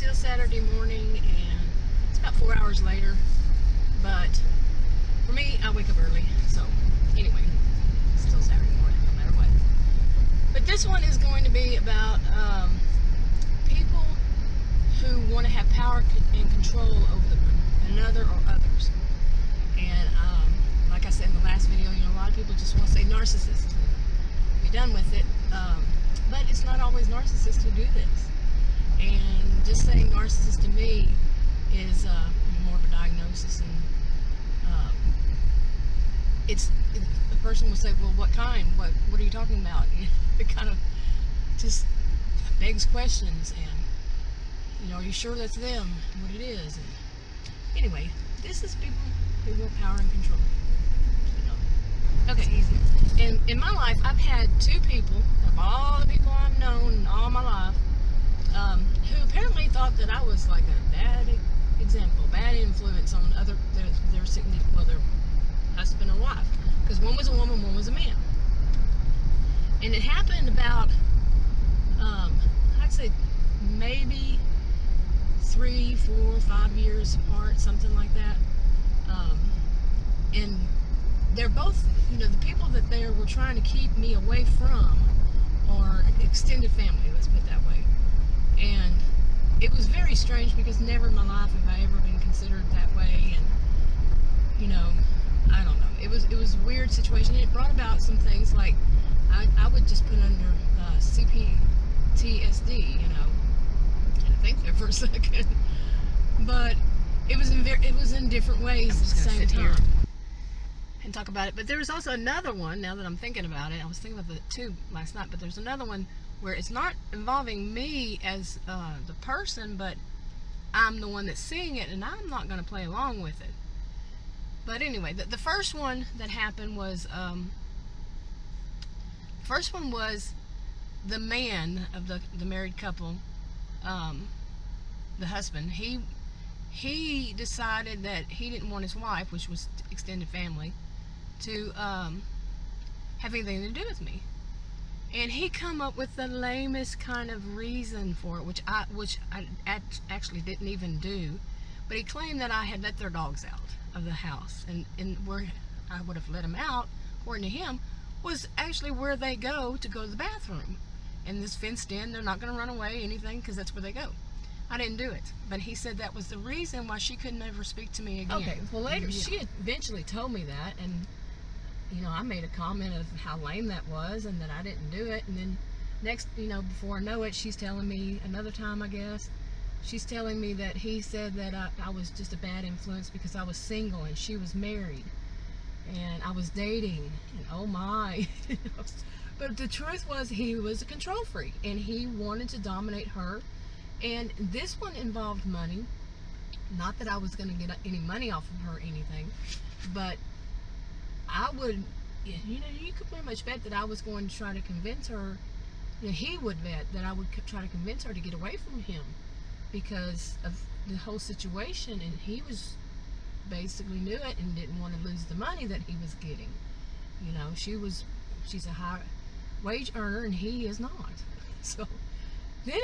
still Saturday morning, and it's about 4 hours later. But for me, I wake up early, so anyway, it's still Saturday morning, no matter what. But this one is going to be about people who want to have power and control over another or others. And like I said in the last video, a lot of people just want to say narcissist and be done with it. But it's not always narcissists who do this. And just saying narcissist to me is more of a diagnosis, and the person will say, well, what kind? What are you talking about? It kind of just begs questions, and are you sure that's them? What it is? And anyway, this is people who want power and control. Okay, easy. And in my life, I've had two people, of all the people I've known all my life, who apparently thought that I was like a bad example, bad influence on their husband or wife. Because one was a woman, one was a man. And it happened about, I'd say maybe 3, 4, 5 years apart, something like that. And they're both, the people that they were trying to keep me away from are extended family, let's put it that way. And it was very strange because never in my life have I ever been considered that way. And, I don't know. It was a weird situation. It brought about some things like I would just put under CPTSD, I had to think there for a second. But it was in different ways at the same time. And talk about it. But there was also another one, now that I'm thinking about it. I was thinking about the two last night, but there's another one where it's not involving me as the person, but I'm the one that's seeing it, and I'm not going to play along with it. But anyway, the first one that happened was the man of the married couple, the husband. He decided that he didn't want his wife, which was extended family, to have anything to do with me. And he come up with the lamest kind of reason for it, which I actually didn't even do. But he claimed that I had let their dogs out of the house, and where I would have let them out, according to him, was actually where they go to the bathroom. And this fenced in, they're not going to run away, anything, because that's where they go. I didn't do it, but he said that was the reason why she could never speak to me again. Okay, well later she eventually told me that, and I made a comment of how lame that was and that I didn't do it. And then next, before I know it, she's telling me another time, I guess, she's telling me that he said that I was just a bad influence because I was single and she was married and I was dating, and oh my. But the truth was, he was a control freak and he wanted to dominate her. And this one involved money. Not that I was going to get any money off of her or anything, but I would, you could pretty much bet that I was going to try to convince her, he would bet that I would try to convince her to get away from him because of the whole situation. And he basically knew it and didn't want to lose the money that he was getting. She's a high wage earner and he is not. So then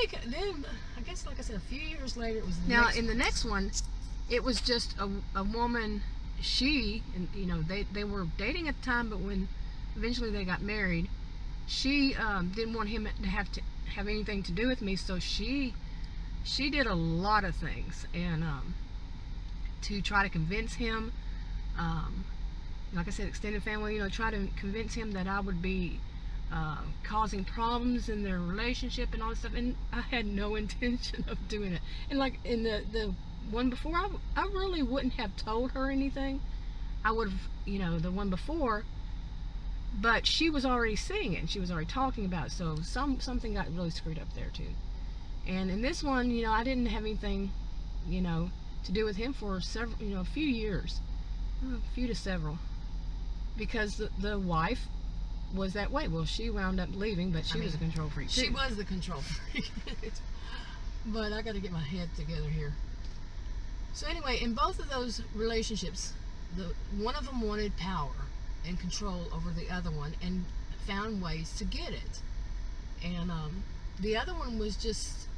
I guess, like I said, a few years later, it was the next one, it was just a woman. She, and they were dating at the time, but when eventually they got married, she didn't want him to have anything to do with me. So she did a lot of things, and to try to convince him, like I said, extended family, try to convince him that I would be causing problems in their relationship and all this stuff. And I had no intention of doing it. And like in the one before, I really wouldn't have told her anything. I would have, the one before, but she was already seeing it and she was already talking about it. So something got really screwed up there too. And in this one, I didn't have anything, to do with him for several, a few years, a few to several, because the wife was that way. Well, she wound up leaving, but she was a control freak too. She was the control freak. But I got to get my head together here. So anyway, in both of those relationships, one of them wanted power and control over the other one and found ways to get it. And the other one was just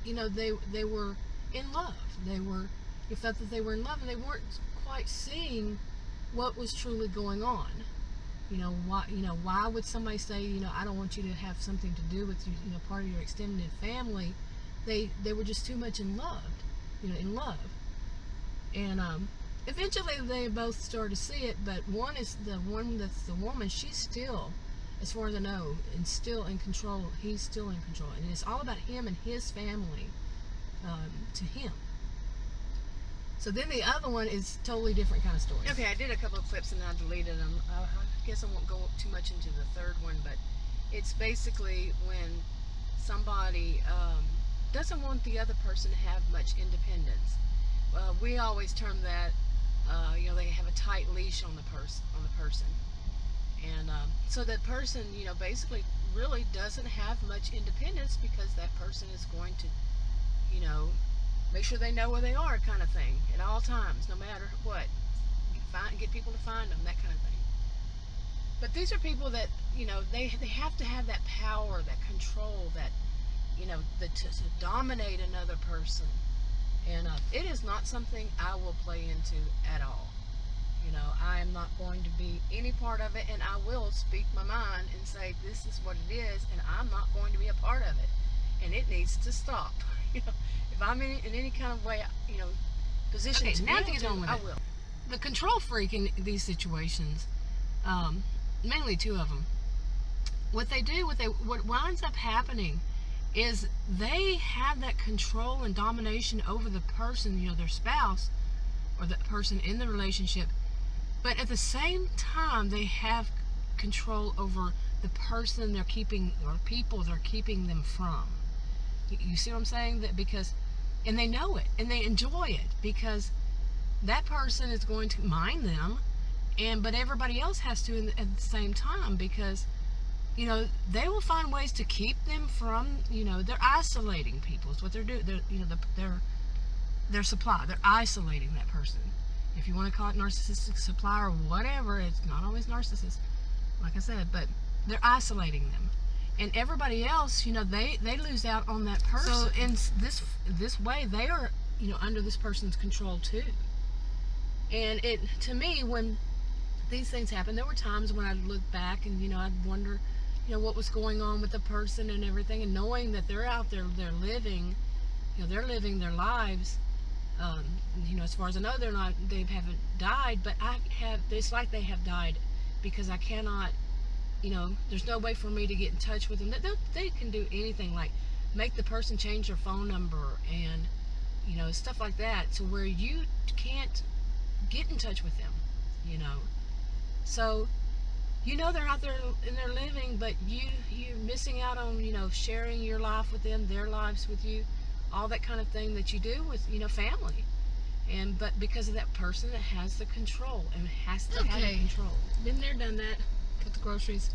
they were in love. You felt that they were in love, and they weren't quite seeing what was truly going on. Why would somebody say, I don't want you to have something to do with part of your extended family? They were just too much in love, and eventually they both started to see it. But one is the one that's the woman. She's still, as far as I know, and still in control. He's still in control, and it's all about him and his family to him. So then the other one is totally different kind of story. Okay, I did a couple of clips and I deleted them. I guess I won't go too much into the third one, but it's basically when somebody doesn't want the other person to have much independence. We always term that, they have a tight leash on the person, and so that person, basically really doesn't have much independence, because that person is going to, make sure they know where they are, kind of thing, at all times, no matter what. Get people to find them, that kind of thing. But these are people that, they have to have that power, that control, that, to dominate another person. And it is not something I will play into at all. I am not going to be any part of it, and I will speak my mind and say, this is what it is, and I'm not going to be a part of it. And it needs to stop. If I'm in any kind of way, position to now get on with it. I will. The control freak in these situations, mainly two of them, what winds up happening is they have that control and domination over the person, their spouse, or the person in the relationship, but at the same time they have control over the person they're keeping, or people they're keeping them from. You see what I'm saying? And they know it, and they enjoy it, because that person is going to mind them, but everybody else has to at the same time, because they will find ways to keep them from, they're isolating people. It's what they're doing. Their supply. They're isolating that person. If you want to call it narcissistic supply or whatever, it's not always narcissist, like I said, but they're isolating them. And everybody else, they lose out on that person. So in this way, they are, under this person's control too. And to me, when these things happen, there were times when I'd look back and, I'd wonder, what was going on with the person and everything, and knowing that they're out there, they're living their lives. As far as I know, they haven't died, but it's like they have died, because I cannot, there's no way for me to get in touch with them. They can do anything, like make the person change their phone number and, stuff like that, to where you can't get in touch with them, So, they're out there and they're living, but you're missing out on, sharing your life with them, their lives with you, all that kind of thing that you do with, family. But because of that person that has the control and has to have the control. Been there, done that. Got the groceries.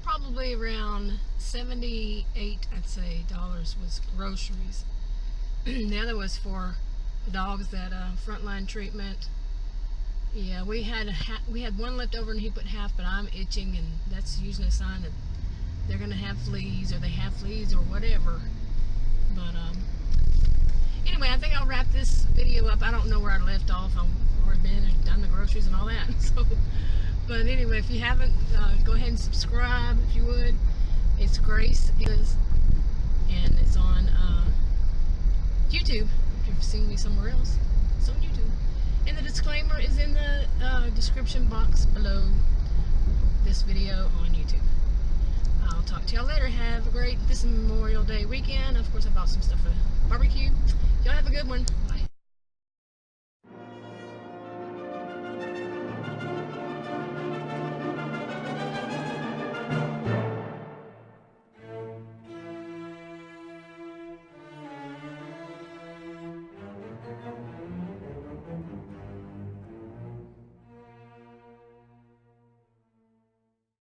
Probably around $78, I'd say, dollars was groceries. The other was for the dogs, that frontline treatment. Yeah, we had one left over and he put half, but I'm itching, and that's usually a sign that they're gonna have fleas, or they have fleas, or whatever. But anyway, I think I'll wrap this video up. I don't know where I left off. I've already been and done the groceries and all that. So, but anyway, if you haven't, go ahead and subscribe if you would. It's Grace and it's on YouTube. If you've seen me somewhere else, it's on YouTube. And the disclaimer is in the description box below this video on YouTube. I'll talk to y'all later. Have a great, this Memorial Day weekend. Of course, I bought some stuff for barbecue. Y'all have a good one.